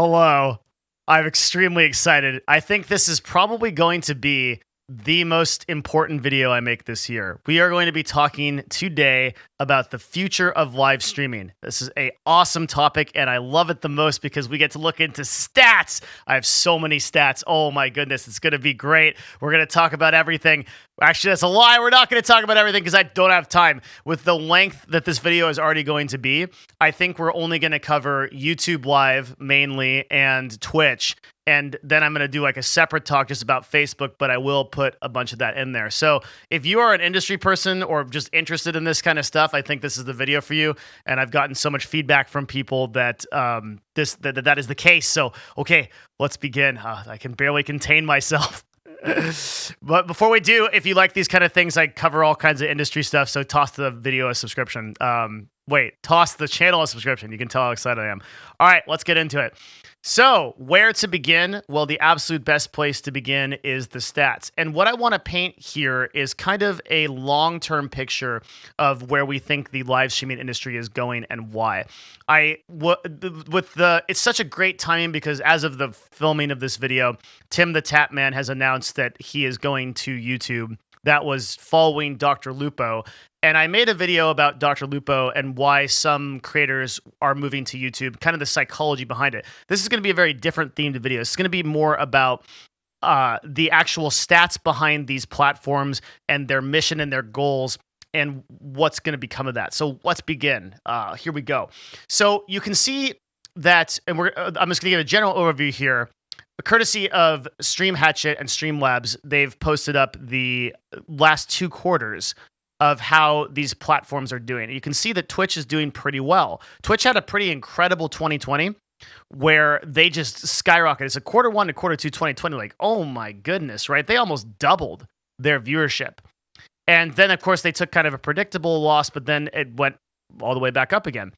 Hello. I'm extremely excited. I think this is probably going to be the most important video I make this year. We are going to be talking today about the future of live streaming. This is an awesome topic, and I love it the most because we get to look into stats. I have so many stats. Oh my goodness, it's going to be great. We're going to talk about everything. Actually, that's a lie. We're not going to talk about everything because I don't have time. With the length that this video is already going to be, I think we're only going to cover YouTube Live mainly and Twitch. And then I'm going to do like a separate talk just about Facebook, but I will put a bunch of that in there. So if you are an industry person or just interested in this kind of stuff, I think this is the video for you. And I've gotten so much feedback from people that that is the case. So, okay, let's begin. I can barely contain myself. But before we do, if you like these kind of things, I cover all kinds of industry stuff. So toss the video a subscription. Toss the channel a subscription. You can tell how excited I am. All right, let's get into it. So where to begin? Well, the absolute best place to begin is the stats. And what I want to paint here is kind of a long-term picture of where we think the live streaming industry is going and why. It's such a great timing because as of the filming of this video, Tim the Tap Man has announced that he is going to YouTube. That was following Dr. Lupo. And I made a video about Dr. Lupo and why some creators are moving to YouTube, kind of the psychology behind it. This is going to be a very different themed video. It's going to be more about the actual stats behind these platforms and their mission and their goals and what's going to become of that. So let's begin. Here we go. So you can see that, and I'm just going to give a general overview here. Courtesy of Stream Hatchet and Streamlabs, they've posted up the last 2 quarters of how these platforms are doing. You can see that Twitch is doing pretty well. Twitch had a pretty incredible 2020 where they just skyrocketed. It's a Q1 to Q2 2020, like, oh my goodness, right? They almost doubled their viewership. And then, of course, they took kind of a predictable loss, but then it went all the way back up again.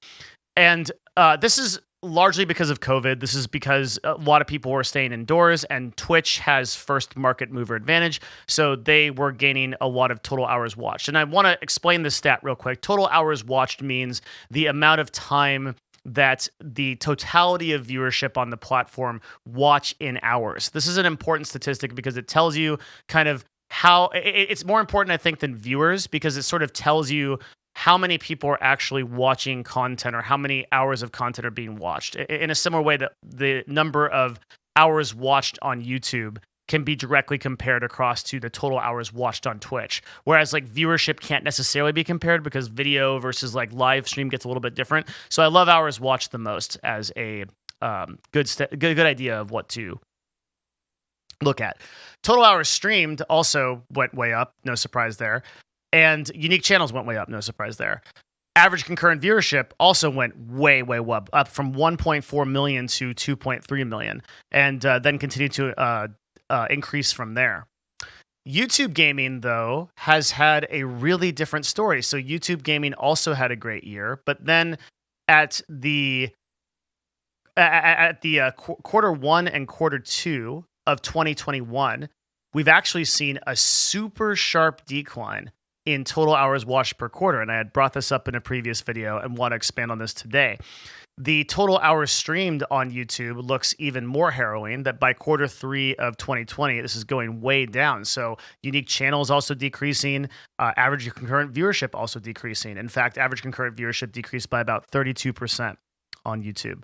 And this is largely because of COVID. This is because a lot of people were staying indoors and Twitch has first market mover advantage. So they were gaining a lot of total hours watched. And I want to explain this stat real quick. Total hours watched means the amount of time that the totality of viewership on the platform watch in hours. This is an important statistic because it tells you kind of how it's more important, I think, than viewers because it sort of tells you how many people are actually watching content or how many hours of content are being watched. In a similar way that the number of hours watched on YouTube can be directly compared across to the total hours watched on Twitch. Whereas like viewership can't necessarily be compared because video versus like live stream gets a little bit different. So I love hours watched the most as a good idea of what to look at. Total hours streamed also went way up, no surprise there. And unique channels went way up, no surprise there. Average concurrent viewership also went way up from 1.4 million to 2.3 million, and then continued to increase from there. YouTube gaming, though, has had a really different story. So YouTube gaming also had a great year, but then at the Q1 and Q2 of 2021, we've actually seen a super sharp decline in total hours watched per quarter. And I had brought this up in a previous video and want to expand on this today. The total hours streamed on YouTube looks even more harrowing that by Q3 of 2020, this is going way down. So unique channels also decreasing, average concurrent viewership also decreasing. In fact, average concurrent viewership decreased by about 32% on YouTube.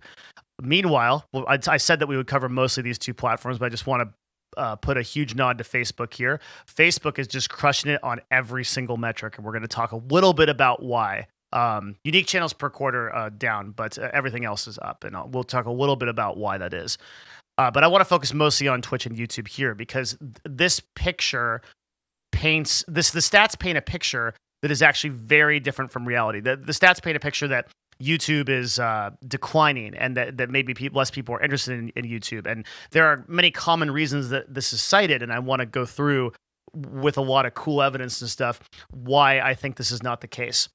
Meanwhile, I said that we would cover mostly these 2 platforms, but I just want to put a huge nod to Facebook here. Facebook is just crushing it on every single metric, and we're going to talk a little bit about why. Unique channels per quarter down, but everything else is up, and we'll talk a little bit about why that is. But I want to focus mostly on Twitch and YouTube here because this picture the stats paint a picture that is actually very different from reality. The stats paint a picture that YouTube is declining and that maybe less people are interested in YouTube. And there are many common reasons that this is cited, and I want to go through with a lot of cool evidence and stuff why I think this is not the case.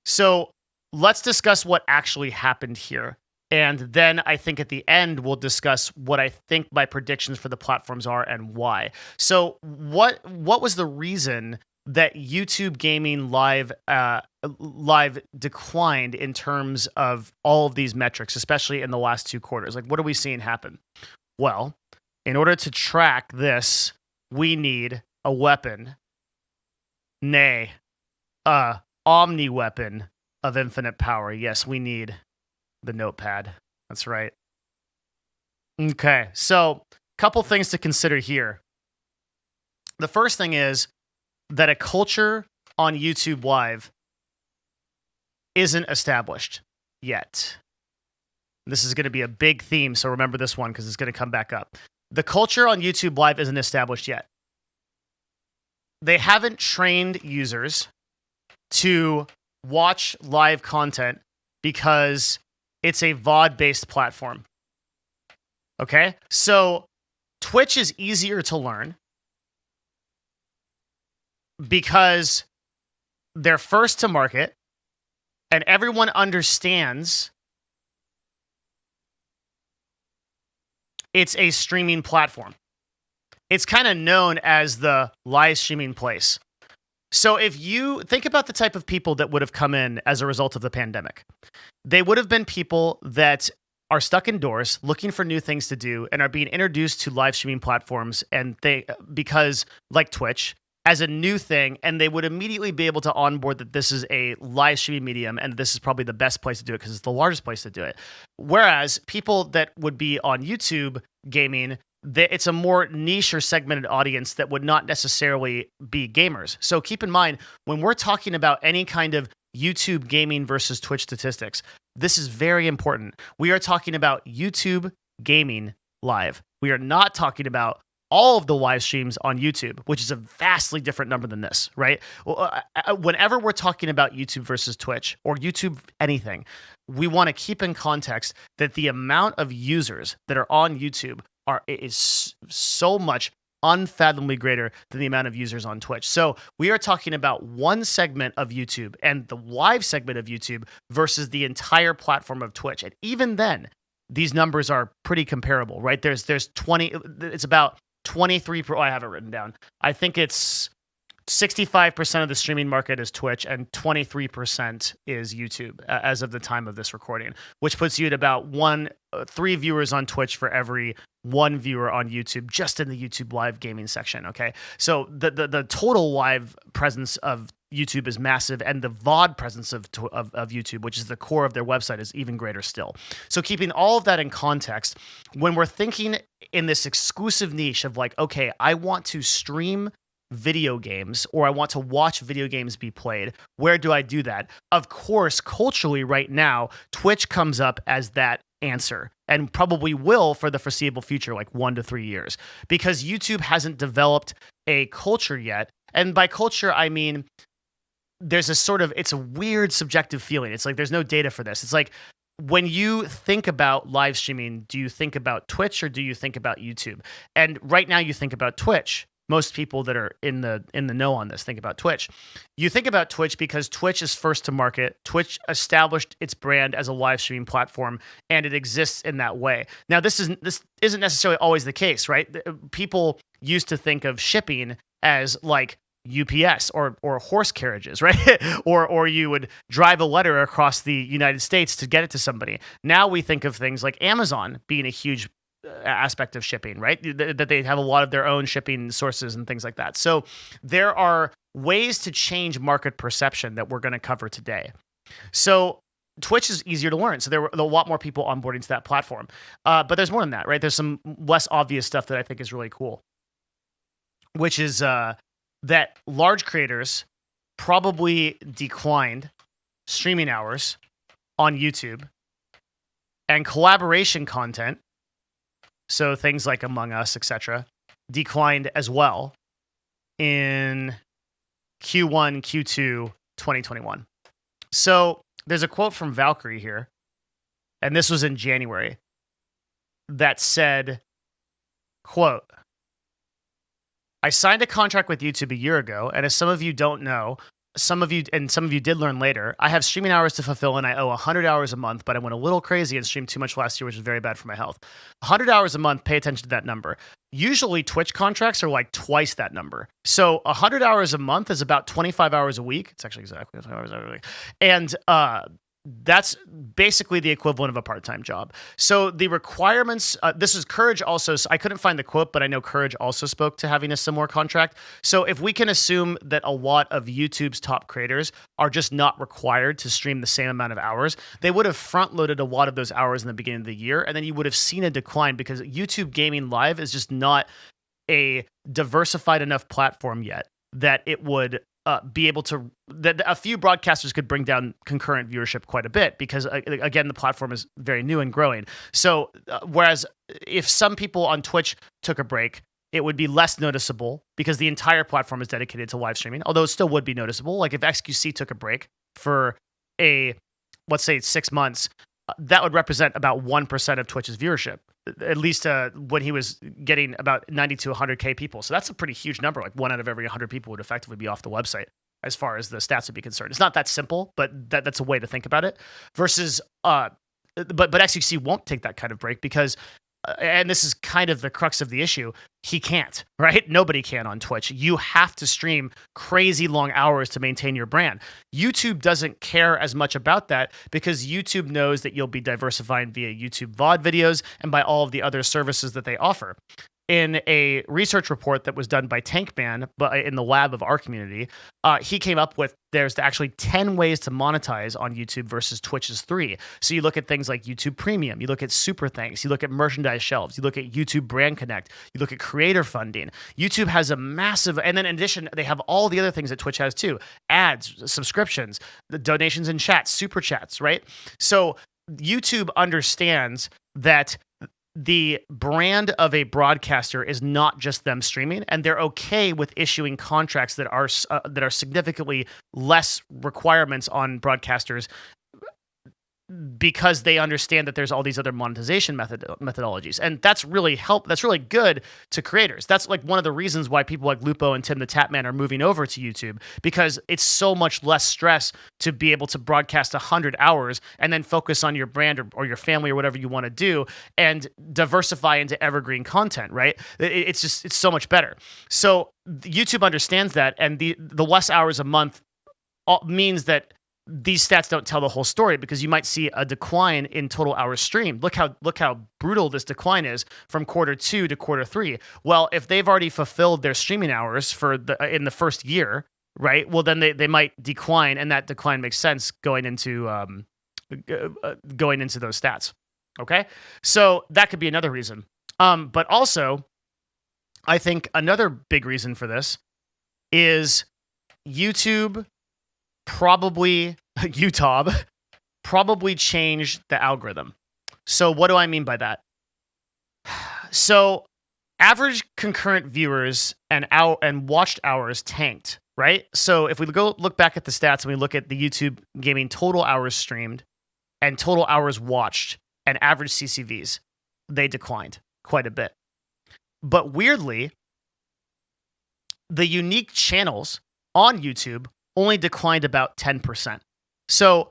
So let's discuss what actually happened here. And then I think at the end, we'll discuss what I think my predictions for the platforms are and why. So what was the reason that YouTube gaming live declined in terms of all of these metrics, especially in the last 2 quarters. Like, what are we seeing happen? Well, in order to track this, we need a weapon, nay, a omni weapon of infinite power. Yes, we need the notepad. That's right. Okay, so couple things to consider here. The first thing is that a culture on YouTube Live isn't established yet. This is going to be a big theme, so remember this one because it's going to come back up. The culture on YouTube Live isn't established yet. They haven't trained users to watch live content because it's a VOD-based platform. Okay? So Twitch is easier to learn because they're first to market and everyone understands it's a streaming platform. It's kind of known as the live streaming place. So if you think about the type of people that would have come in as a result of the pandemic, they would have been people that are stuck indoors looking for new things to do and are being introduced to live streaming platforms and because like Twitch as a new thing, and they would immediately be able to onboard that this is a live streaming medium and this is probably the best place to do it because it's the largest place to do it. Whereas people that would be on YouTube gaming, it's a more niche or segmented audience that would not necessarily be gamers. So keep in mind, when we're talking about any kind of YouTube gaming versus Twitch statistics, this is very important. We are talking about YouTube gaming live. We are not talking about all of the live streams on YouTube, which is a vastly different number than this, right? Whenever we're talking about YouTube versus Twitch or YouTube anything, we want to keep in context that the amount of users that are on YouTube is so much unfathomably greater than the amount of users on Twitch. So we are talking about one segment of YouTube and the live segment of YouTube versus the entire platform of Twitch. And even then, these numbers are pretty comparable, right? There's 20, it's about 23, I have it written down. I think it's 65% of the streaming market is Twitch and 23% is YouTube as of the time of this recording, which puts you at about 3 viewers on Twitch for every 1 viewer on YouTube, just in the YouTube live gaming section. Okay. So the total live presence of YouTube is massive, and the VOD presence of YouTube, which is the core of their website, is even greater still. So keeping all of that in context, when we're thinking in this exclusive niche of like, okay, I want to stream video games or I want to watch video games be played, where do I do that? Of course, culturally right now, Twitch comes up as that answer and probably will for the foreseeable future, like 1 to 3 years, because YouTube hasn't developed a culture yet. And by culture, I mean, there's a sort of, it's a weird subjective feeling. It's like, there's no data for this. It's like, when you think about live streaming, do you think about Twitch or do you think about YouTube? And right now you think about Twitch. Most people that are in the know on this think about Twitch. You think about Twitch because Twitch is first to market. Twitch established its brand as a live streaming platform, and it exists in that way. Now, this isn't necessarily always the case, right? People used to think of shipping as like UPS or horse carriages, right? or you would drive a letter across the United States to get it to somebody. Now we think of things like Amazon being a huge aspect of shipping, right? That they have a lot of their own shipping sources and things like that. So there are ways to change market perception that we're going to cover today. So Twitch is easier to learn. So there were a lot more people onboarding to that platform. But there's more than that, right? There's some less obvious stuff that I think is really cool, which is that large creators probably declined streaming hours on YouTube, and collaboration content, so things like Among Us, etc., declined as well in Q1, Q2, 2021. So there's a quote from Valkyrie here, and this was in January, that said, quote, "I signed a contract with YouTube a year ago, and as some of you don't know, some of you did learn later, I have streaming hours to fulfill and I owe 100 hours a month, but I went a little crazy and streamed too much last year, which is very bad for my health. 100 hours a month, pay attention to that number. Usually Twitch contracts are like twice that number. So 100 hours a month is about 25 hours a week. It's actually exactly 25 hours a week. And that's basically the equivalent of a part-time job. So the requirements, this is Courage also, I couldn't find the quote, but I know Courage also spoke to having a similar contract. So if we can assume that a lot of YouTube's top creators are just not required to stream the same amount of hours, they would have front-loaded a lot of those hours in the beginning of the year, and then you would have seen a decline because YouTube Gaming Live is just not a diversified enough platform yet that it would be able to, that a few broadcasters could bring down concurrent viewership quite a bit because, again, the platform is very new and growing. So whereas if some people on Twitch took a break, it would be less noticeable because the entire platform is dedicated to live streaming, although it still would be noticeable. Like if XQC took a break for let's say 6 months, that would represent about 1% of Twitch's viewership, at least when he was getting about 90 to 100K people. So that's a pretty huge number. Like 1 out of every 100 people would effectively be off the website as far as the stats would be concerned. It's not that simple, but that's a way to think about it. Versus, but XQC won't take that kind of break because, and this is kind of the crux of the issue, he can't, right? Nobody can on Twitch. You have to stream crazy long hours to maintain your brand. YouTube doesn't care as much about that because YouTube knows that you'll be diversifying via YouTube VOD videos and by all of the other services that they offer. In a research report that was done by Tankman, but in the lab of our community, he came up with there's actually 10 ways to monetize on YouTube versus Twitch's 3. So you look at things like YouTube Premium, you look at Super Thanks, you look at merchandise shelves, you look at YouTube Brand Connect, you look at creator funding. YouTube has a massive, and then in addition, they have all the other things that Twitch has too: ads, subscriptions, the donations in chats, super chats, right? So YouTube understands that the brand of a broadcaster is not just them streaming, and they're okay with issuing contracts that are significantly less requirements on broadcasters because they understand that there's all these other monetization methodologies. And that's really good to creators. That's like one of the reasons why people like Lupo and Tim the Tapman are moving over to YouTube, because it's so much less stress to be able to broadcast 100 hours and then focus on your brand or your family or whatever you want to do and diversify into evergreen content, right? It's so much better. So YouTube understands that, and the less hours a month means that these stats don't tell the whole story, because you might see a decline in total hours streamed. Look how brutal this decline is from quarter 2 to quarter 3. Well, if they've already fulfilled their streaming hours in the first year, right? Well, then they might decline, and that decline makes sense going into those stats. Okay, so that could be another reason. But also, I think another big reason for this is YouTube probably changed the algorithm. So what do I mean by that? So average concurrent viewers and watched hours tanked, right? So if we go look back at the stats and we look at the YouTube gaming total hours streamed and total hours watched and average CCVs, they declined quite a bit. But weirdly, the unique channels on YouTube only declined about 10%. So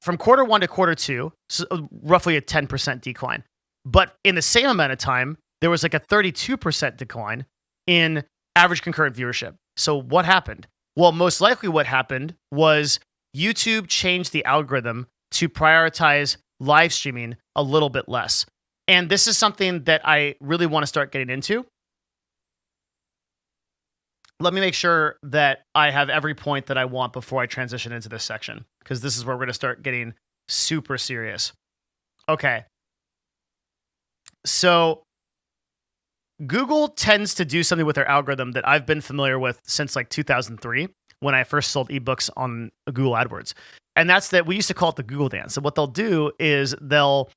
from quarter 1 to quarter 2, so roughly a 10% decline. But in the same amount of time, there was like a 32% decline in average concurrent viewership. So what happened? Well, most likely what happened was YouTube changed the algorithm to prioritize live streaming a little bit less. And this is something that I really want to start getting into. Let me make sure that I have every point that I want before I transition into this section, because this is where we're going to start getting super serious. Okay. So Google tends to do something with their algorithm that I've been familiar with since like 2003, when I first sold ebooks on Google AdWords. And that's that we used to call it the Google dance. So what they'll do is Google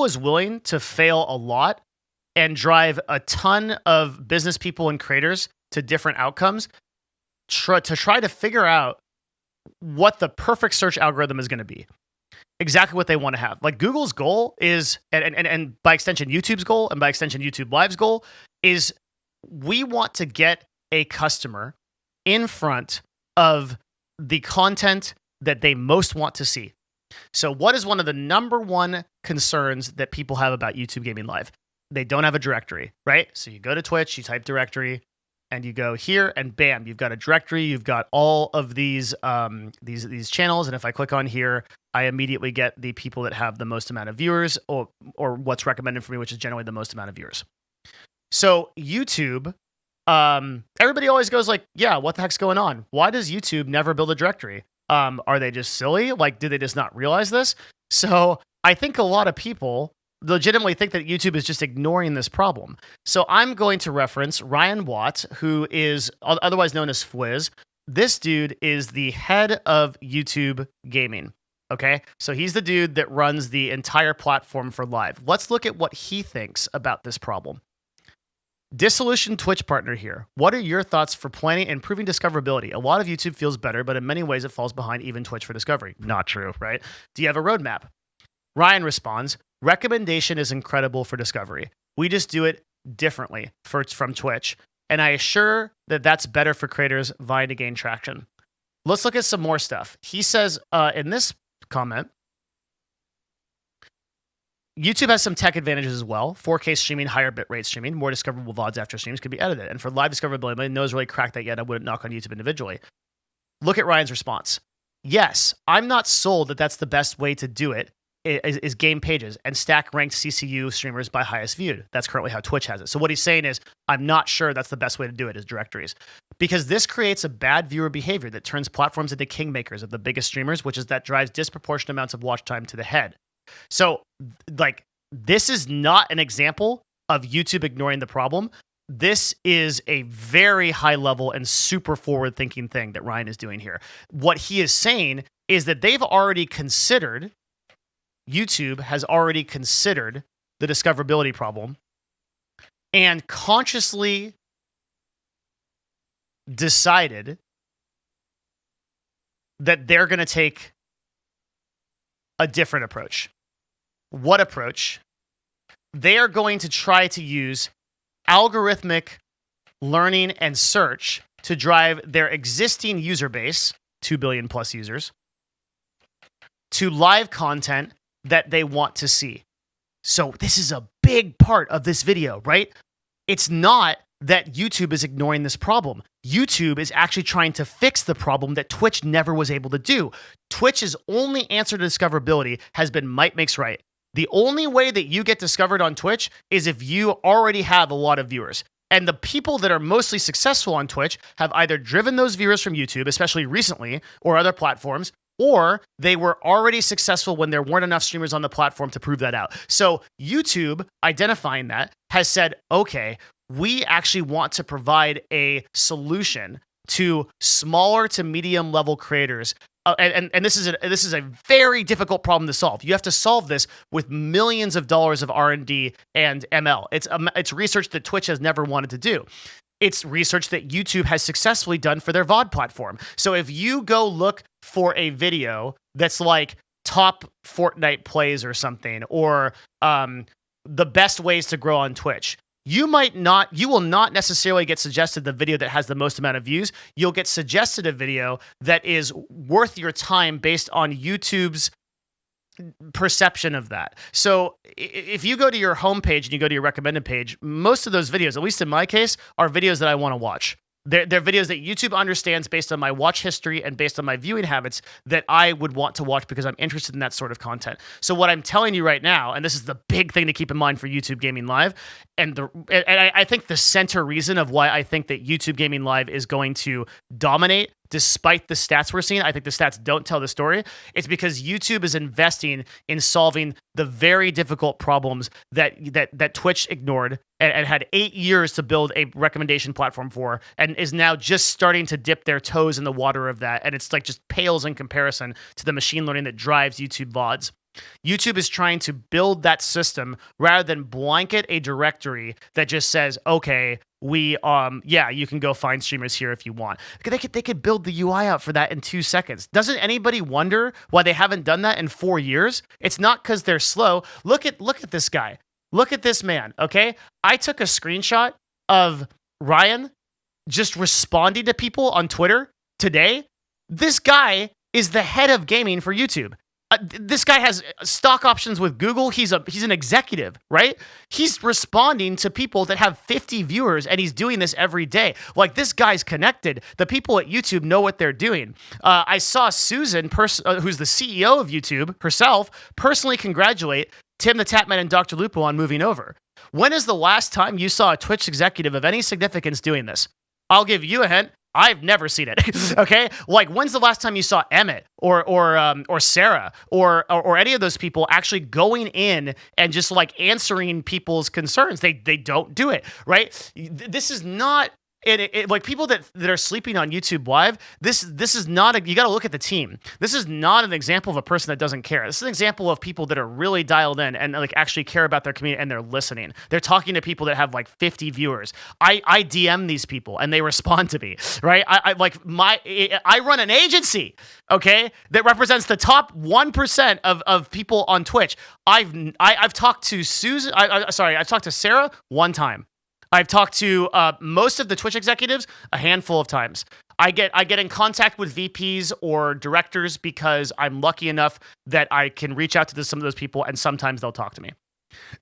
is willing to fail a lot and drive a ton of business people and creators to different outcomes to try to figure out what the perfect search algorithm is going to be. Exactly what they want to have. Like Google's goal is, and by extension YouTube's goal, and by extension YouTube Live's goal, is we want to get a customer in front of the content that they most want to see. So what is one of the number one concerns that people have about YouTube Gaming Live? They don't have a directory, right? So you go to Twitch, you type directory, and you go here, and bam, you've got a directory. You've got all of these channels, and if I click on here, I immediately get the people that have the most amount of viewers, or what's recommended for me, which is generally the most amount of viewers. So YouTube, everybody always goes like, yeah, what the heck's going on? Why does YouTube never build a directory? Are they just silly? Like, did they just not realize this? So I think a lot of people legitimately think that YouTube is just ignoring this problem. So I'm going to reference Ryan Watt, who is otherwise known as Fwiz. This dude is the head of YouTube Gaming. Okay, so he's the dude that runs the entire platform for live. Let's look at what he thinks about this problem. Disillusioned Twitch partner here. What are your thoughts for planning and improving discoverability? A lot of YouTube feels better, but in many ways it falls behind even Twitch for discovery. Not true, right? Do you have a roadmap? Ryan responds, recommendation is incredible for discovery. We just do it differently from Twitch, and I assure that that's better for creators vying to gain traction. Let's look at some more stuff. He says in this comment, YouTube has some tech advantages as well. 4K streaming, higher bitrate streaming, more discoverable VODs after streams can be edited. And for live discoverability, no one's really cracked that yet. I wouldn't knock on YouTube individually. Look at Ryan's response. Yes, I'm not sold that that's the best way to do it, is game pages and stack ranked CCU streamers by highest viewed. That's currently how Twitch has it. So what he's saying is, I'm not sure that's the best way to do it, is directories. Because this creates a bad viewer behavior that turns platforms into kingmakers of the biggest streamers, which is that drives disproportionate amounts of watch time to the head. So, like, this is not an example of YouTube ignoring the problem. This is a very high level and super forward thinking thing that Ryan is doing here. What he is saying is that they've already considered, YouTube has already considered the discoverability problem and consciously decided that they're going to take a different approach. What approach? They are going to try to use algorithmic learning and search to drive their existing user base, 2 billion plus users, to live content that they want to see. So this is a big part of this video, right? It's not that YouTube is ignoring this problem. YouTube is actually trying to fix the problem that Twitch never was able to do. Twitch's only answer to discoverability has been might makes right. The only way that you get discovered on Twitch is if you already have a lot of viewers. And the people that are mostly successful on Twitch have either driven those viewers from YouTube, especially recently, or other platforms, or they were already successful when there weren't enough streamers on the platform to prove that out. So YouTube, identifying that, has said, okay, we actually want to provide a solution to smaller to medium level creators. And this is a very difficult problem to solve. You have to solve this with millions of dollars of R&D and ML. It's research that Twitch has never wanted to do. It's research that YouTube has successfully done for their VOD platform. So if you go look for a video that's like top Fortnite plays or something, or the best ways to grow on Twitch, you will not necessarily get suggested the video that has the most amount of views. You'll get suggested a video that is worth your time based on YouTube's perception of that. So if you go to your homepage and you go to your recommended page, most of those videos, at least in my case, are videos that I want to watch. They're videos that YouTube understands based on my watch history and based on my viewing habits that I would want to watch because I'm interested in that sort of content. So what I'm telling you right now, and this is the big thing to keep in mind for YouTube Gaming Live, and I think the center reason of why I think that YouTube Gaming Live is going to dominate despite the stats we're seeing, I think the stats don't tell the story. It's because YouTube is investing in solving the very difficult problems that Twitch ignored and had 8 years to build a recommendation platform for, and is now just starting to dip their toes in the water of that. And it's like just pales in comparison to the machine learning that drives YouTube VODs. YouTube is trying to build that system rather than blanket a directory that just says, okay, you can go find streamers here if you want. They could build the UI out for that in 2 seconds. Doesn't anybody wonder why they haven't done that in 4 years? It's not because they're slow. Look at this guy. Look at this man, okay? I took a screenshot of Ryan just responding to people on Twitter today This guy is the head of gaming for YouTube. This guy has stock options with Google. He's an executive, right? He's responding to people that have 50 viewers, and he's doing this every day. Like, this guy's connected. The people at YouTube know what they're doing. I saw Susan, who's the CEO of YouTube herself, personally congratulate Tim the Tatman and Dr. Lupo on moving over. When is the last time you saw a Twitch executive of any significance doing this? I'll give you a hint. I've never seen it. Okay, like, when's the last time you saw Emmett or Sarah or any of those people actually going in and just like answering people's concerns? They don't do it, right? This is not. Like, people that are sleeping on YouTube Live, this is not you got to look at the team. This is not an example of a person that doesn't care. This is an example of people that are really dialed in and like actually care about their community, and they're listening. They're talking to people that have like 50 viewers. I DM these people and they respond to me, right? I run an agency, okay, that represents the top 1% of people on Twitch. I've talked to Susan. I've talked to Sarah one time. I've talked to most of the Twitch executives a handful of times. I get in contact with VPs or directors because I'm lucky enough that I can reach out to some of those people, and sometimes they'll talk to me.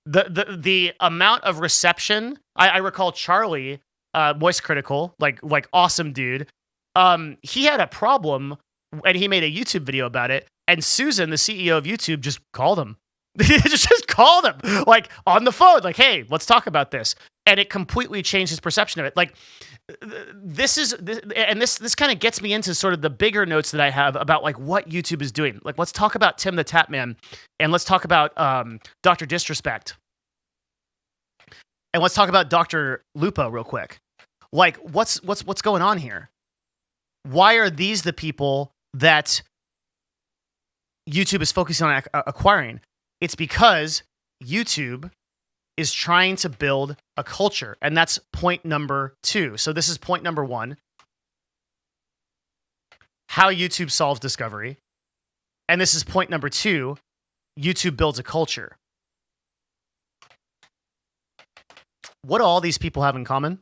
The amount of reception, I recall Charlie, Voice Critical, like awesome dude. He had a problem, and he made a YouTube video about it. And Susan, the CEO of YouTube, just called him. just called him, like, on the phone, like, hey, let's talk about this. And it completely changed his perception of it. Like, this kind of gets me into sort of the bigger notes that I have about like what YouTube is doing. Like, let's talk about Tim the Tatman, and let's talk about Dr. Disrespect, and let's talk about Dr. Lupo real quick. Like, what's going on here? Why are these the people that YouTube is focusing on acquiring? It's because YouTube is trying to build a culture, and that's point number 2. So this is point number 1, how YouTube solves discovery. And this is point number 2, YouTube builds a culture. What do all these people have in common?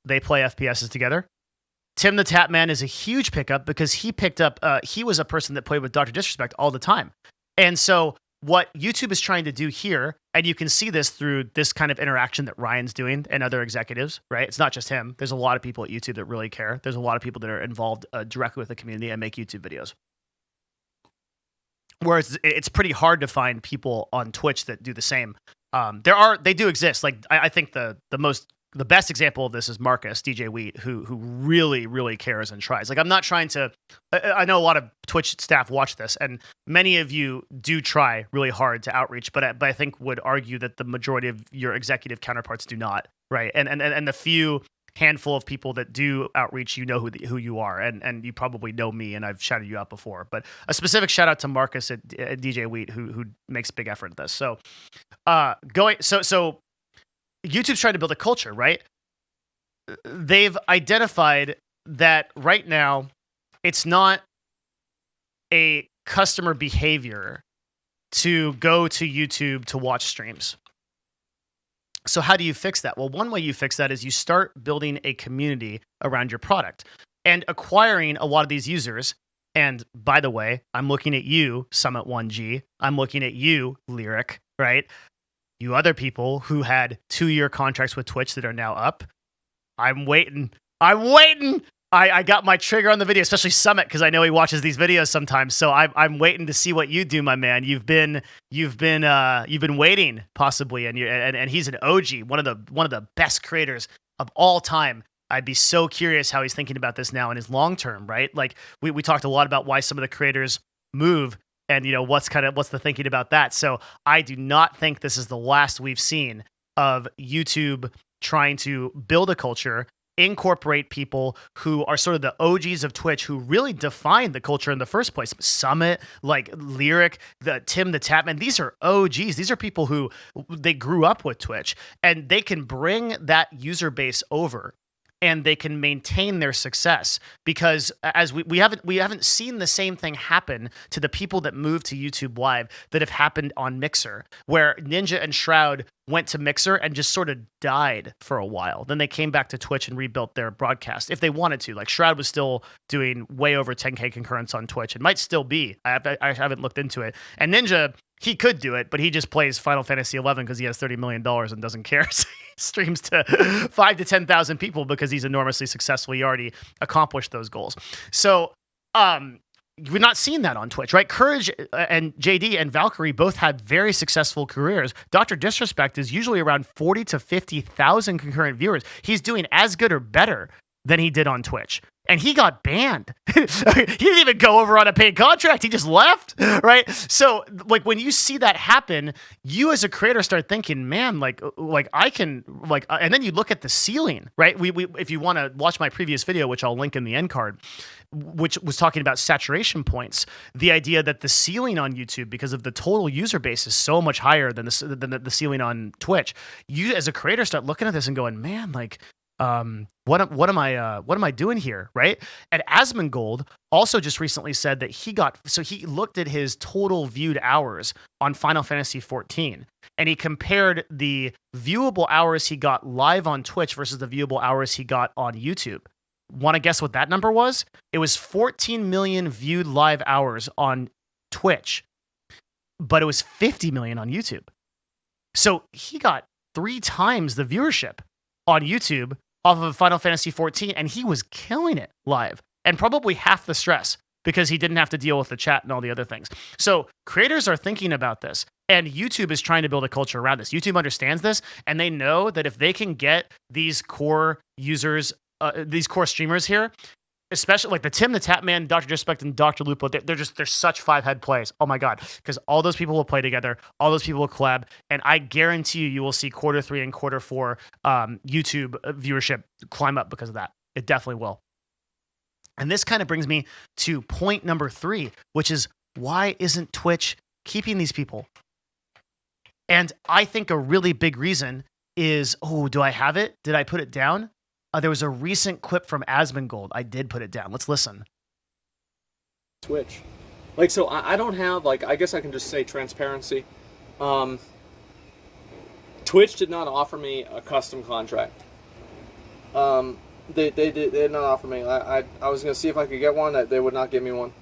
They play FPSs together. Tim the Tatman is a huge pickup because he picked up, he was a person that played with Dr. Disrespect all the time. And so what YouTube is trying to do here, and you can see this through this kind of interaction that Ryan's doing and other executives, right? It's not just him. There's a lot of people at YouTube that really care. There's a lot of people that are involved directly with the community and make YouTube videos. Whereas it's pretty hard to find people on Twitch that do the same. They do exist. Like, I think the best example of this is Marcus, DJ Wheat, who really, really cares and tries. Like, I'm not trying to, I know a lot of Twitch staff watch this, and many of you do try really hard to outreach, but I think would argue that the majority of your executive counterparts do not, right? And the few handful of people that do outreach, you know who you are, and you probably know me, and I've shouted you out before. But a specific shout out to Marcus at DJ Wheat, who makes a big effort at this. So, so YouTube's trying to build a culture, right? They've identified that right now it's not a customer behavior to go to YouTube to watch streams. So how do you fix that? Well, one way you fix that is you start building a community around your product and acquiring a lot of these users. And by the way, I'm looking at you, Summit1G. I'm looking at you, Lyric, right? You other people who had 2-year contracts with Twitch that are now up. I'm waiting. I got my trigger on the video, especially Summit, because I know he watches these videos sometimes. So I'm waiting to see what you do, my man. You've been waiting possibly, and he's an OG, one of the best creators of all time. I'd be so curious how he's thinking about this now in his long term, right? Like we talked a lot about why some of the creators move, and what's the thinking about that. So I do not think this is the last we've seen of YouTube trying to build a culture, incorporate people who are sort of the OGs of Twitch, who really defined the culture in the first place. Summit, like Lyric, Tim the Tatman, these are OGs. These are people who they grew up with Twitch, and they can bring that user base over, and they can maintain their success, because as we haven't seen the same thing happen to the people that moved to YouTube Live that have happened on Mixer, where Ninja and Shroud went to Mixer and just sort of died for a while. Then they came back to Twitch and rebuilt their broadcast if they wanted to. Like Shroud was still doing way over 10K concurrence on Twitch. It might still be. I haven't looked into it. And Ninja, he could do it, but he just plays Final Fantasy 11 because he has $30 million and doesn't care. So he streams to 5,000 to 10,000 people because he's enormously successful. He already accomplished those goals. So, we're not seeing that on Twitch, right? Courage and JD and Valkyrie both had very successful careers. Dr. Disrespect is usually around 40 to 50,000 concurrent viewers. He's doing as good or better than he did on Twitch. And he got banned. He didn't even go over on a paid contract. He just left, right? So, like, when you see that happen, you as a creator start thinking, man, like I can, like, and then you look at the ceiling, right? We if you want to watch my previous video, which I'll link in the end card, which was talking about saturation points, the idea that the ceiling on YouTube, because of the total user base, is so much higher than the ceiling on Twitch. You as a creator start looking at this and going, man, like, what am I doing here, right? And Asmongold also just recently said that he looked at his total viewed hours on Final Fantasy 14, and he compared the viewable hours he got live on Twitch versus the viewable hours he got on YouTube. Want to guess what that number was? It was 14 million viewed live hours on Twitch, but it was 50 million on YouTube. So he got 3 times the viewership on YouTube off of Final Fantasy 14, and he was killing it live, and probably half the stress because he didn't have to deal with the chat and all the other things. So creators are thinking about this, and YouTube is trying to build a culture around this. YouTube understands this, and they know that if they can get these core users, these core streamers here, especially like the Tim the Tapman, Dr. Disrespect, and Dr. Lupo, they're such 5-head plays. Oh my God. Because all those people will play together, all those people will collab, and I guarantee you will see Q3 and Q4 YouTube viewership climb up because of that. It definitely will. And this kind of brings me to point number 3, which is, why isn't Twitch keeping these people? And I think a really big reason is, do I have it? Did I put it down? There was a recent clip from Asmongold. I did put it down. Let's listen. Twitch. Like, so I don't have, like, I guess I can just say transparency. Twitch did not offer me a custom contract. They did not offer me. I was going to see if I could get one. They would not give me one.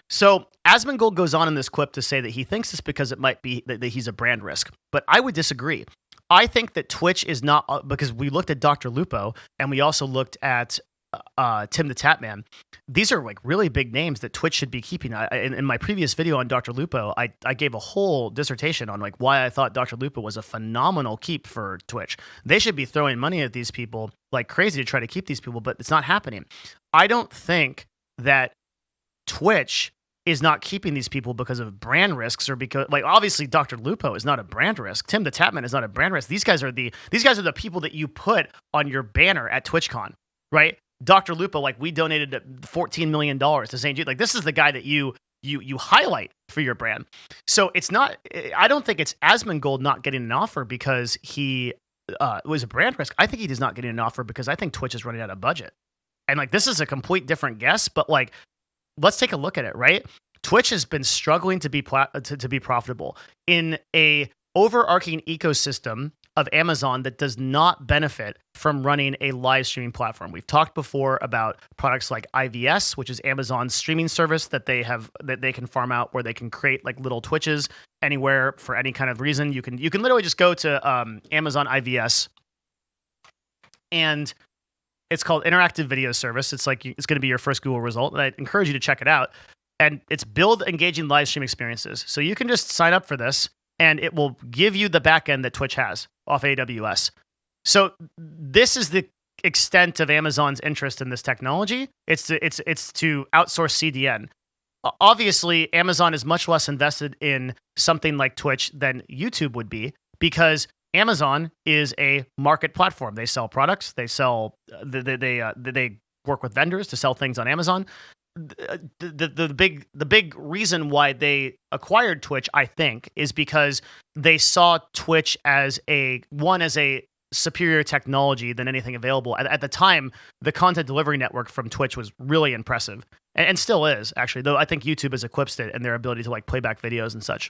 So Asmongold goes on in this clip to say that he thinks it's because it might be that he's a brand risk. But I would disagree. I think that Twitch is not, because we looked at Dr. Lupo and we also looked at Tim the Tapman. These are like really big names that Twitch should be keeping. In my previous video on Dr. Lupo, I gave a whole dissertation on like why I thought Dr. Lupo was a phenomenal keep for Twitch. They should be throwing money at these people like crazy to try to keep these people, but it's not happening. I don't think that Twitch is not keeping these people because of brand risks, or because, like, obviously Dr. Lupo is not a brand risk. Tim the Tapman is not a brand risk. These guys are the people that you put on your banner at TwitchCon, right? Dr. Lupo, like, we donated $14 million to St. Jude. Like, this is the guy that you highlight for your brand. So it's not, I don't think it's Asmongold not getting an offer because he was a brand risk. I think he is not getting an offer because I think Twitch is running out of budget. And like, this is a complete different guess, but like, let's take a look at it, right? Twitch has been struggling to be profitable in a overarching ecosystem of Amazon that does not benefit from running a live streaming platform. We've talked before about products like IVS, which is Amazon's streaming service that they can farm out, where they can create like little Twitches anywhere for any kind of reason. You can literally just go to Amazon IVS, and it's called Interactive Video Service. It's like it's going to be your first Google result, and I encourage you to check it out. And it's build engaging live stream experiences. So you can just sign up for this, and it will give you the backend that Twitch has off AWS. So this is the extent of Amazon's interest in this technology. It's to outsource CDN. Obviously, Amazon is much less invested in something like Twitch than YouTube would be, because Amazon is a market platform. They sell products. They sell. They work with vendors to sell things on Amazon. The big reason why they acquired Twitch, I think, is because they saw Twitch as a superior technology than anything available. At the time, the content delivery network from Twitch was really impressive, and still is, actually, though I think YouTube has eclipsed it in their ability to like play back videos and such.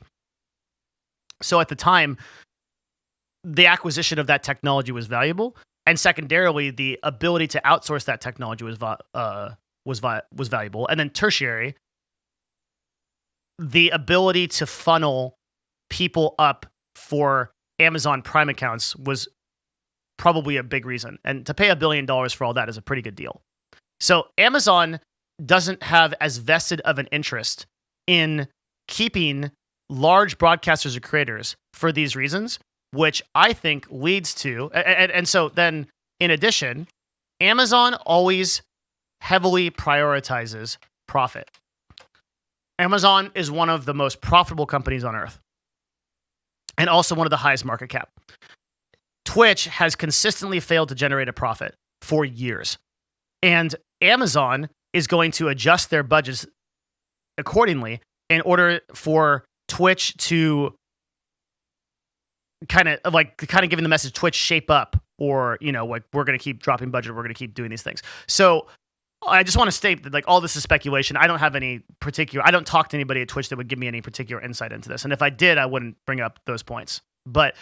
So at the time, the acquisition of that technology was valuable, and secondarily, the ability to outsource that technology was valuable, and then tertiary, the ability to funnel people up for Amazon Prime accounts was probably a big reason. And to pay $1 billion for all that is a pretty good deal. So Amazon doesn't have as vested of an interest in keeping large broadcasters or creators for these reasons, which I think leads to, and so then in addition, Amazon always heavily prioritizes profit. Amazon is one of the most profitable companies on earth, and also one of the highest market cap. Twitch has consistently failed to generate a profit for years. And Amazon is going to adjust their budgets accordingly in order for Twitch to kind of giving the message, Twitch shape up, or, like, we're going to keep dropping budget, we're going to keep doing these things. So I just want to state that, like, all this is speculation. I don't talk to anybody at Twitch that would give me any particular insight into this. And if I did, I wouldn't bring up those points. But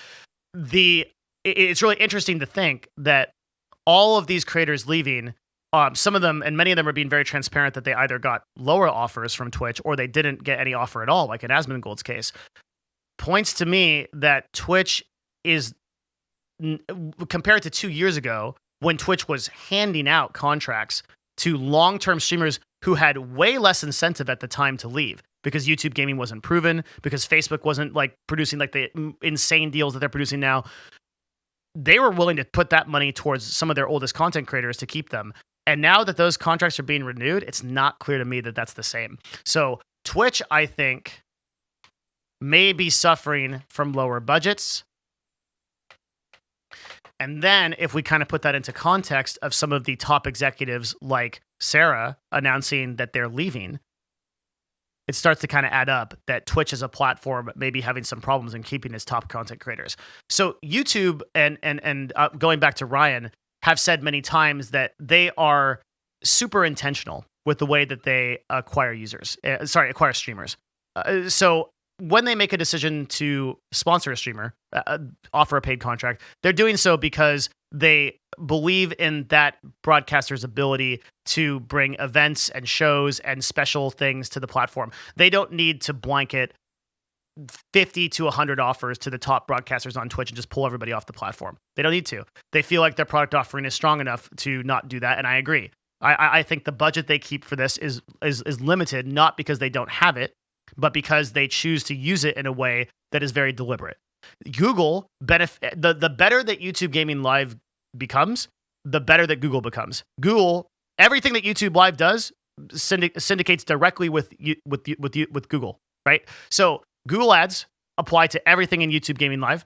it's really interesting to think that all of these creators leaving, some of them, and many of them, are being very transparent that they either got lower offers from Twitch or they didn't get any offer at all, like in Asmongold's case, points to me that Twitch is, compared to 2 years ago, when Twitch was handing out contracts to long-term streamers who had way less incentive at the time to leave, because YouTube gaming wasn't proven, because Facebook wasn't, like, producing, like, the insane deals that they're producing now. They were willing to put that money towards some of their oldest content creators to keep them. And now that those contracts are being renewed, it's not clear to me that that's the same. So Twitch, I think, may be suffering from lower budgets. And then if we kind of put that into context of some of the top executives like Sarah announcing that they're leaving, it starts to kind of add up that Twitch as a platform may be having some problems in keeping its top content creators. So YouTube and going back to Ryan have said many times that they are super intentional with the way that they acquire streamers. So when they make a decision to sponsor a streamer, offer a paid contract, they're doing so because they believe in that broadcaster's ability to bring events and shows and special things to the platform. They don't need to blanket 50 to 100 offers to the top broadcasters on Twitch and just pull everybody off the platform. They don't need to. They feel like their product offering is strong enough to not do that, and I agree. I think the budget they keep for this is limited, not because they don't have it, but because they choose to use it in a way that is very deliberate. Google the better that YouTube Gaming Live becomes, the better that Google becomes. Google, everything that YouTube Live does syndicates directly with Google, right? So Google ads apply to everything in YouTube Gaming Live.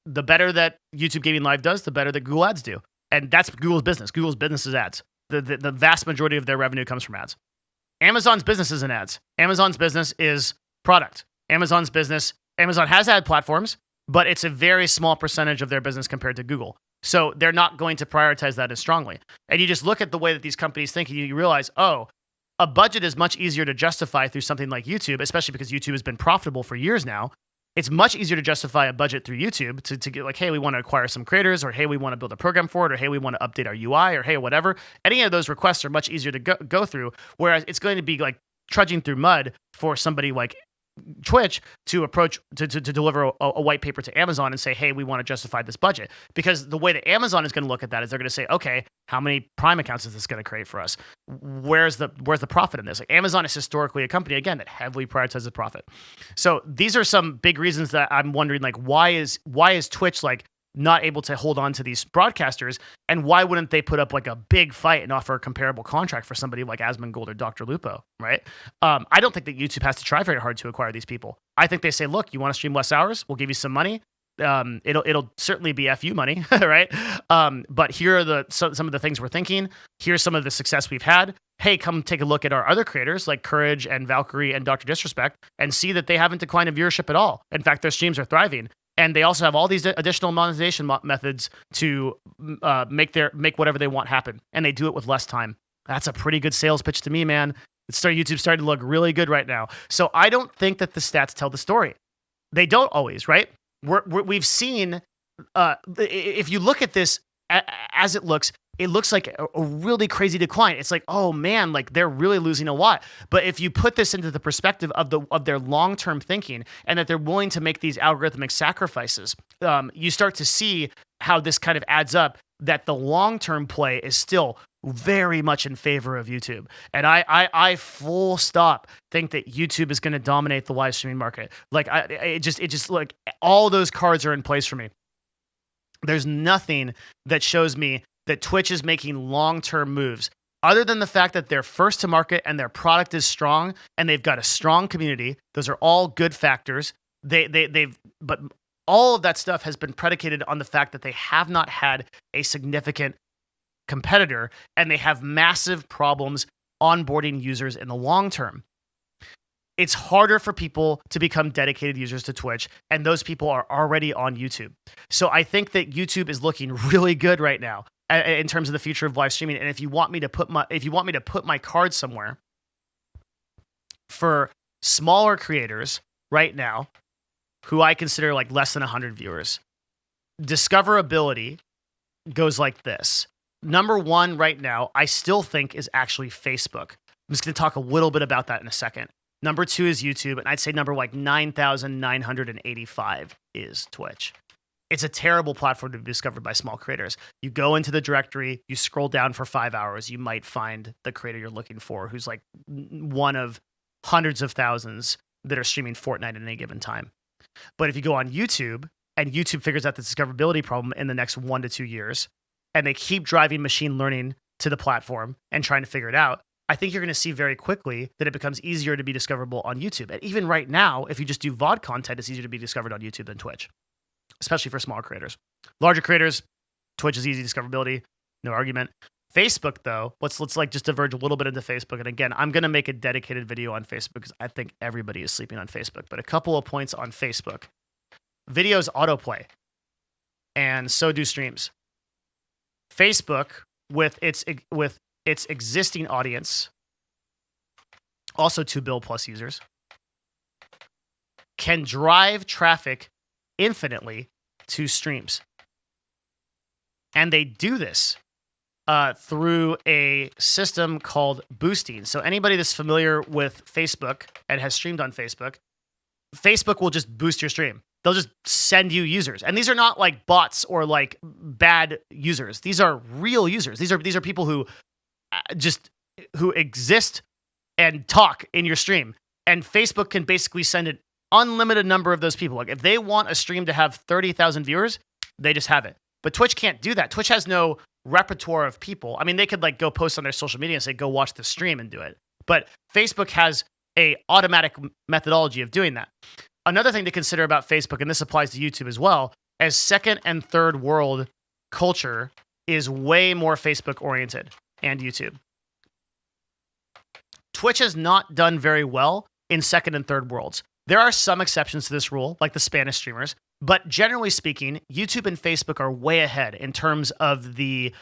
The better that YouTube Gaming Live does, the better that Google ads do. And that's Google's business. Google's business is ads. The vast majority of their revenue comes from ads. Amazon's business isn't ads. Amazon's business is product. Amazon has ad platforms, but it's a very small percentage of their business compared to Google. So they're not going to prioritize that as strongly. And you just look at the way that these companies think, and you realize, oh, a budget is much easier to justify through something like YouTube, especially because YouTube has been profitable for years now. It's much easier to justify a budget through YouTube to get, like, hey, we want to acquire some creators, or hey, we want to build a program for it, or hey, we want to update our UI, or hey, whatever. Any of those requests are much easier to go through, whereas it's going to be like trudging through mud for somebody like Twitch to approach to deliver a white paper to Amazon and say, hey, we want to justify this budget. Because the way that Amazon is going to look at that is they're going to say, okay, how many Prime accounts is this going to create for us? Where's the profit in this? Like, Amazon is historically a company, again, that heavily prioritizes profit. So these are some big reasons that I'm wondering, like, why is Twitch, like, not able to hold on to these broadcasters, and why wouldn't they put up, like, a big fight and offer a comparable contract for somebody like Asmongold or Dr. Lupo, right? I don't think that YouTube has to try very hard to acquire these people. I think they say, look, you want to stream less hours? We'll give you some money. It'll certainly be FU money, right? But here are some of the things we're thinking. Here's some of the success we've had. Hey, come take a look at our other creators like Courage and Valkyrie and Dr. Disrespect and see that they haven't declined in viewership at all. In fact, their streams are thriving. And they also have all these additional monetization methods to make whatever they want happen. And they do it with less time. That's a pretty good sales pitch to me, man. YouTube's starting to look really good right now. So I don't think that the stats tell the story. They don't always, right? We've seen if you look at this as it looks like a really crazy decline. It's like, oh man, like they're really losing a lot. But if you put this into the perspective of their long-term thinking and that they're willing to make these algorithmic sacrifices, you start to see how this kind of adds up, that the long-term play is still very much in favor of YouTube. And I full stop think that YouTube is going to dominate the live streaming market. Like it just like all those cards are in place for me. There's nothing that shows me that Twitch is making long-term moves other than the fact that they're first to market and their product is strong and they've got a strong community. Those are all good factors. But all of that stuff has been predicated on the fact that they have not had a significant competitor and they have massive problems onboarding users in the long term. It's harder for people to become dedicated users to Twitch, and those people are already on YouTube. So I think that YouTube is looking really good right now in terms of the future of live streaming. And if you want me to put my card somewhere for smaller creators right now, who I consider like less than 100 viewers, discoverability goes like this. Number one right now, I still think, is actually Facebook. I'm just going to talk a little bit about that in a second. Number two is YouTube, and I'd say number like 9,985 is Twitch. It's a terrible platform to be discovered by small creators. You go into the directory, you scroll down for 5 hours, you might find the creator you're looking for, who's like one of hundreds of thousands that are streaming Fortnite at any given time. But if you go on YouTube, and YouTube figures out the discoverability problem in the next 1 to 2 years, and they keep driving machine learning to the platform and trying to figure it out, I think you're going to see very quickly that it becomes easier to be discoverable on YouTube. And even right now, if you just do VOD content, it's easier to be discovered on YouTube than Twitch, especially for smaller creators. Larger creators, Twitch is easy discoverability, no argument. Facebook, though, let's like just diverge a little bit into Facebook. And again, I'm going to make a dedicated video on Facebook because I think everybody is sleeping on Facebook. But a couple of points on Facebook. Videos autoplay, and so do streams. Facebook, with its existing audience, also 2 bill plus users, can drive traffic infinitely to streams. And they do this through a system called boosting. So anybody that's familiar with Facebook and has streamed on Facebook, Facebook will just boost your stream. They'll just send you users. And these are not like bots or like bad users. These are real users. These are people who exist and talk in your stream. And Facebook can basically send an unlimited number of those people. Like if they want a stream to have 30,000 viewers, they just have it. But Twitch can't do that. Twitch has no repertoire of people. I mean, they could like go post on their social media and say, go watch the stream and do it. But Facebook has a automatic methodology of doing that. Another thing to consider about Facebook, and this applies to YouTube as well, as second and third world culture is way more Facebook oriented and YouTube. Twitch has not done very well in second and third worlds. There are some exceptions to this rule, like the Spanish streamers, but generally speaking, YouTube and Facebook are way ahead in terms of the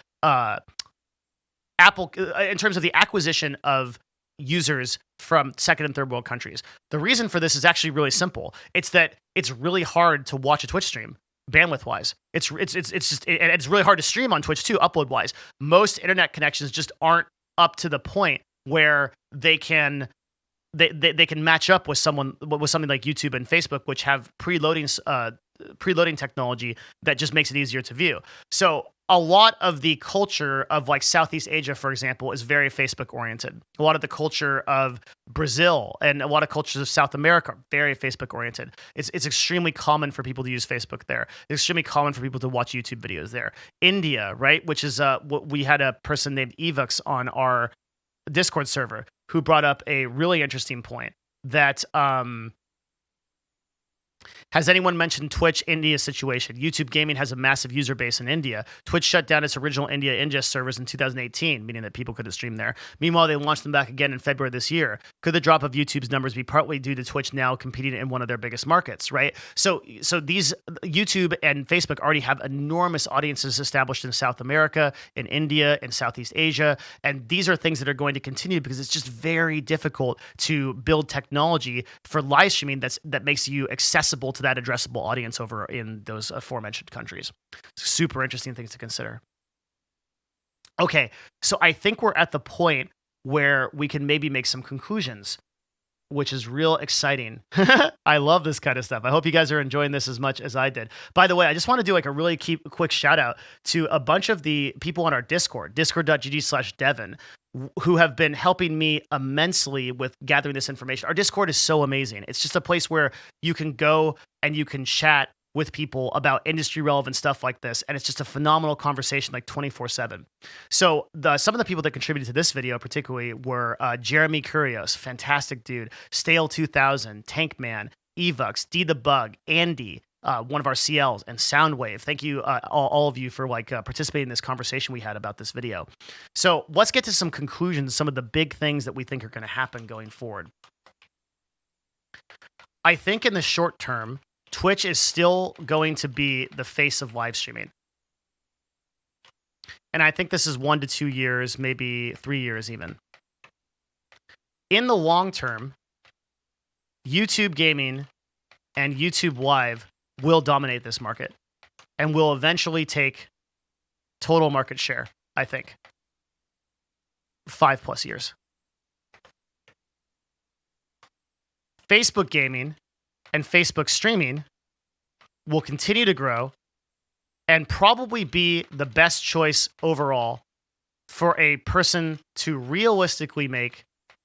acquisition of users from second and third world countries. The reason for this is actually really simple. It's that it's really hard to watch a Twitch stream, bandwidth wise. It's really hard to stream on Twitch too, upload wise. Most internet connections just aren't up to the point where they can match up with something like YouTube and Facebook, which have preloading technology that just makes it easier to view. So a lot of the culture of like Southeast Asia, for example, is very Facebook oriented. A lot of the culture of Brazil and a lot of cultures of South America are very Facebook oriented. It's extremely common for people to use Facebook there. It's extremely common for people to watch YouTube videos there. India, right? Which is we had a person named Evux on our Discord server who brought up a really interesting point that has anyone mentioned Twitch India situation? YouTube Gaming has a massive user base in India. Twitch shut down its original India ingest servers in 2018, meaning that people couldn't stream there. Meanwhile, they launched them back again in February this year. Could the drop of YouTube's numbers be partly due to Twitch now competing in one of their biggest markets, right? So these YouTube and Facebook already have enormous audiences established in South America, in India, in Southeast Asia, and these are things that are going to continue because it's just very difficult to build technology for live streaming that makes you accessible to that addressable audience over in those aforementioned countries. Super interesting things to consider. Okay, so I think we're at the point where we can maybe make some conclusions, which is real exciting. I love this kind of stuff. I hope you guys are enjoying this as much as I did. By the way, I just want to do like a really quick shout out to a bunch of the people on our Discord, discord.gg/Devin, who have been helping me immensely with gathering this information. Our Discord is so amazing. It's just a place where you can go and you can chat with people about industry relevant stuff like this. And it's just a phenomenal conversation, like 24/7. So some of the people that contributed to this video particularly were Jeremy Curios, fantastic dude, Stale 2000, Tankman, Evux, D the Bug, Andy, one of our CLs, and Soundwave. Thank you, all of you, for participating in this conversation we had about this video. So let's get to some conclusions, some of the big things that we think are going to happen going forward. I think in the short term, Twitch is still going to be the face of live streaming. And I think this is 1 to 2 years, maybe 3 years even. In the long term, YouTube gaming and YouTube Live will dominate this market and will eventually take total market share, I think. 5+ years. Facebook gaming and Facebook streaming will continue to grow and probably be the best choice overall for a person to realistically make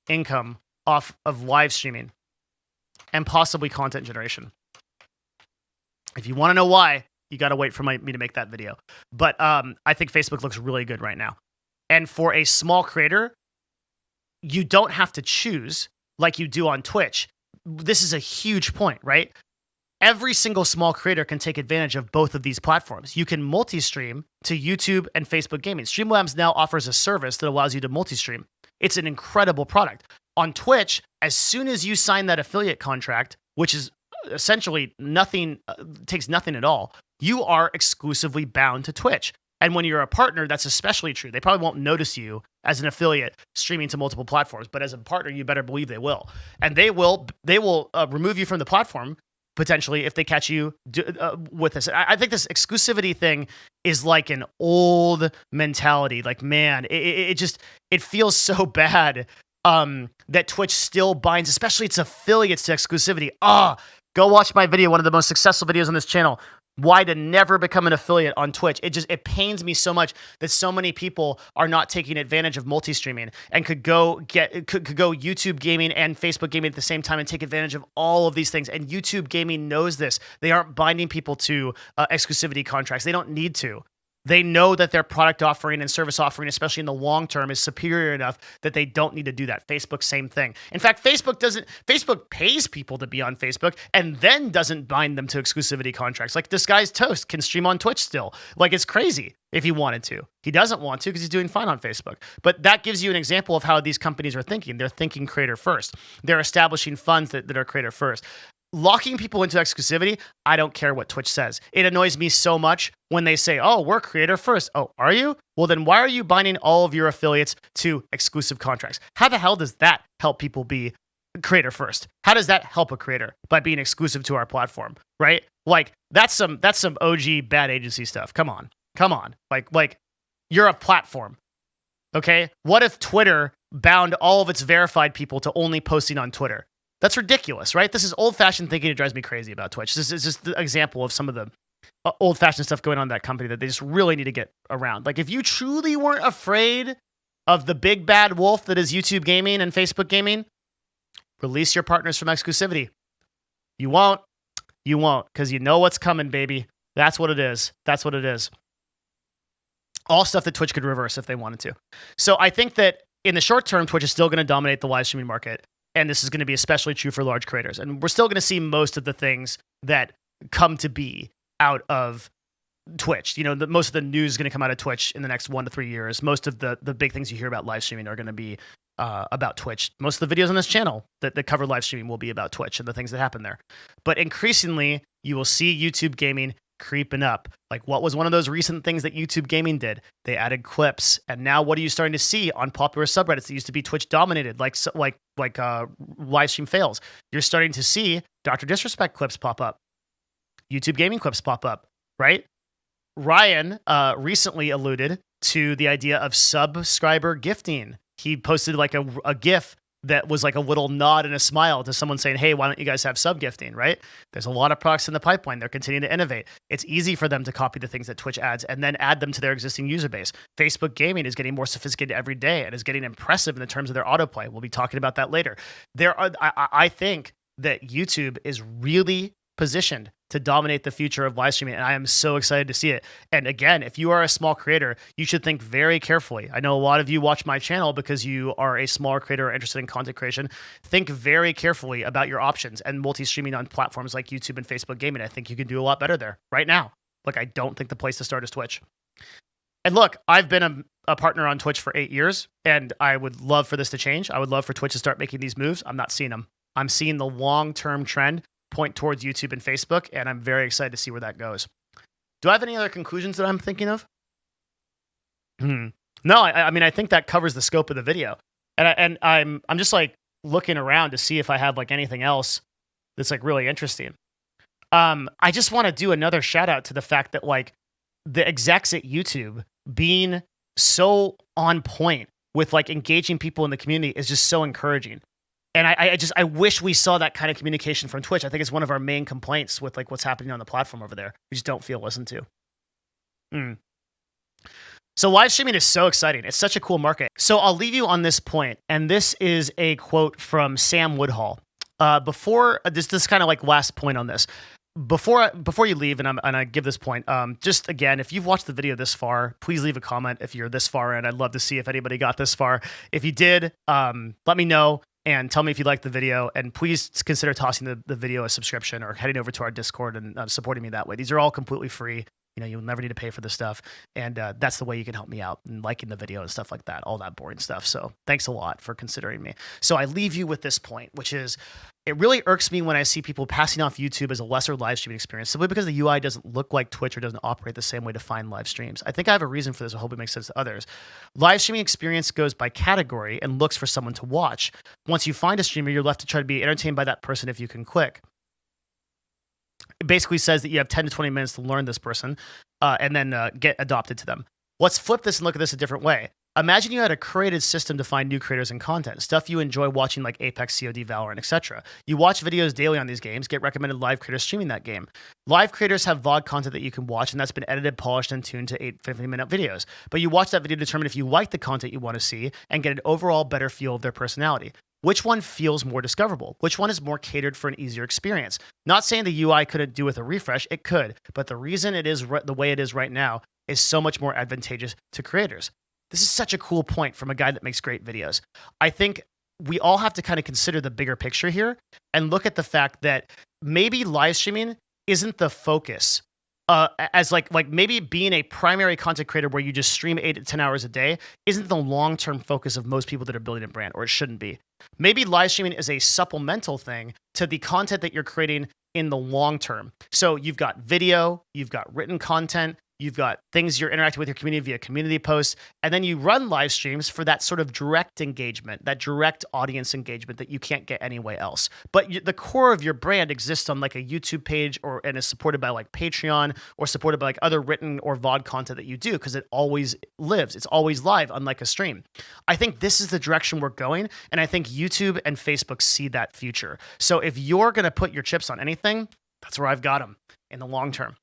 income off of live streaming and possibly content generation. If you want to know why, you got to wait for me to make that video. But I think Facebook looks really good right now. And for a small creator, you don't have to choose like you do on Twitch. This is a huge point, right? Every single small creator can take advantage of both of these platforms. You can multi-stream to YouTube and Facebook gaming. Streamlabs now offers a service that allows you to multi-stream. It's an incredible product. On Twitch, as soon as you sign that affiliate contract, which is essentially nothing, takes nothing at all, you are exclusively bound to Twitch. And when you're a partner, that's especially true. They probably won't notice you as an affiliate streaming to multiple platforms, but as a partner, you better believe they will. And they will remove you from the platform potentially if they catch you with this. I think this exclusivity thing is like an old mentality. Like, man, it feels so bad that Twitch still binds, especially its affiliates, to exclusivity. Go watch my video, one of the most successful videos on this channel. Why to never become an affiliate on Twitch. It pains me so much that so many people are not taking advantage of multi-streaming and could go YouTube gaming and Facebook gaming at the same time and take advantage of all of these things. And YouTube gaming knows this. They aren't binding people to exclusivity contracts. They don't need to. They know that their product offering and service offering, especially in the long term, is superior enough that they don't need to do that. Facebook, same thing. In fact, Facebook pays people to be on Facebook and then doesn't bind them to exclusivity contracts. Like, this guy's toast can stream on Twitch still. Like, it's crazy if he wanted to. He doesn't want to because he's doing fine on Facebook. But that gives you an example of how these companies are thinking. They're thinking creator first. They're establishing funds that are creator first. Locking people into exclusivity, I don't care what Twitch says. It annoys me so much when they say, oh, we're creator first. Oh, are you? Well, then why are you binding all of your affiliates to exclusive contracts? How the hell does that help people be creator first? How does that help a creator? By being exclusive to our platform, right? Like, that's some OG bad agency stuff. Come on. Like you're a platform, okay? What if Twitter bound all of its verified people to only posting on Twitter? That's ridiculous, right? This is old-fashioned thinking. It drives me crazy about Twitch. This is just an example of some of the old-fashioned stuff going on in that company that they just really need to get around. Like, if you truly weren't afraid of the big bad wolf that is YouTube gaming and Facebook gaming, release your partners from exclusivity. You won't, because you know what's coming, baby. That's what it is. All stuff that Twitch could reverse if they wanted to. So I think that in the short term, Twitch is still going to dominate the live streaming market. And this is going to be especially true for large creators. And we're still going to see most of the things that come to be out of Twitch. You know, most of the news is going to come out of Twitch in the next 1 to 3 years. Most of the big things you hear about live streaming are going to be about Twitch. Most of the videos on this channel that cover live streaming will be about Twitch and the things that happen there. But increasingly, you will see YouTube gaming creeping up. Like, what was one of those recent things that YouTube gaming did? They added clips, and now what are you starting to see on popular subreddits that used to be Twitch dominated, like live stream fails? You're starting to see Dr. Disrespect clips pop up. YouTube gaming clips pop up, right? Ryan recently alluded to the idea of subscriber gifting. He posted like a GIF that was like a little nod and a smile to someone saying, hey, why don't you guys have sub gifting, right? There's a lot of products in the pipeline. They're continuing to innovate. It's easy for them to copy the things that Twitch adds and then add them to their existing user base. Facebook gaming is getting more sophisticated every day and is getting impressive in the terms of their autoplay. We'll be talking about that later. I think that YouTube is really positioned to dominate the future of live streaming, and I am so excited to see it. And again, if you are a small creator, you should think very carefully. I know a lot of you watch my channel because you are a smaller creator or interested in content creation. Think very carefully about your options and multi-streaming on platforms like YouTube and Facebook gaming. I think you can do a lot better there right now. Look, I don't think the place to start is Twitch. And look, I've been a partner on Twitch for 8 years, and I would love for this to change. I would love for Twitch to start making these moves. I'm not seeing them. I'm seeing the long-term trend point towards YouTube and Facebook, and I'm very excited to see where that goes. Do I have any other conclusions that I'm thinking of? No, I mean, I think that covers the scope of the video. And I'm just like looking around to see if I have like anything else that's like really interesting. I just want to do another shout out to the fact that like the execs at YouTube being so on point with like engaging people in the community is just so encouraging. And I wish we saw that kind of communication from Twitch. I think it's one of our main complaints with like what's happening on the platform over there. We just don't feel listened to. So live streaming is so exciting. It's such a cool market. So I'll leave you on this point, and this is a quote from Sam Woodhull. Before this kind of like last point on this. Before you leave, and I give this point, just again, if you've watched the video this far, please leave a comment if you're this far in. I'd love to see if anybody got this far. If you did, let me know. And tell me if you liked the video, and please consider tossing the video a subscription or heading over to our Discord and supporting me that way. These are all completely free. You know, you'll never need to pay for this stuff, and that's the way you can help me out and liking the video and stuff like that, all that boring stuff. So thanks a lot for considering me. So I leave you with this point, which is it really irks me when I see people passing off YouTube as a lesser live streaming experience simply because the UI doesn't look like Twitch or doesn't operate the same way to find live streams. I think I have a reason for this. I hope it makes sense to others. Live streaming experience goes by category and looks for someone to watch. Once you find a streamer, you're left to try to be entertained by that person if you can click. It basically says that you have 10 to 20 minutes to learn this person and then get adopted to them. Let's flip this and look at this a different way. Imagine you had a curated system to find new creators and content, stuff you enjoy watching like Apex, COD, Valorant, etc. You watch videos daily on these games, get recommended live creators streaming that game. Live creators have VOD content that you can watch, and that's been edited, polished, and tuned to 8 15-minute videos. But you watch that video to determine if you like the content you want to see and get an overall better feel of their personality. Which one feels more discoverable? Which one is more catered for an easier experience? Not saying the UI couldn't do with a refresh, it could, but the reason it is the way it is right now is so much more advantageous to creators. This is such a cool point from a guy that makes great videos. I think we all have to kind of consider the bigger picture here and look at the fact that maybe live streaming isn't the focus. As like maybe being a primary content creator where you just stream 8 to 10 hours a day isn't the long-term focus of most people that are building a brand, or it shouldn't be. Maybe live streaming is a supplemental thing to the content that you're creating in the long term. So you've got video, you've got written content, you've got things you're interacting with your community via community posts, and then you run live streams for that sort of direct engagement, that direct audience engagement that you can't get anywhere else. But the core of your brand exists on like a YouTube page and is supported by like Patreon or supported by like other written or VOD content that you do because it always lives. It's always live, unlike a stream. I think this is the direction we're going, and I think YouTube and Facebook see that future. So if you're going to put your chips on anything, that's where I've got them in the long term.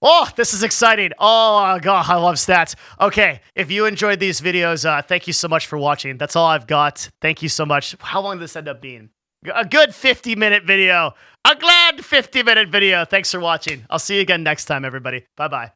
Oh, this is exciting. Oh, God, I love stats. Okay, if you enjoyed these videos, thank you so much for watching. That's all I've got. Thank you so much. How long did this end up being? A good 50-minute video. A glad 50-minute video. Thanks for watching. I'll see you again next time, everybody. Bye-bye.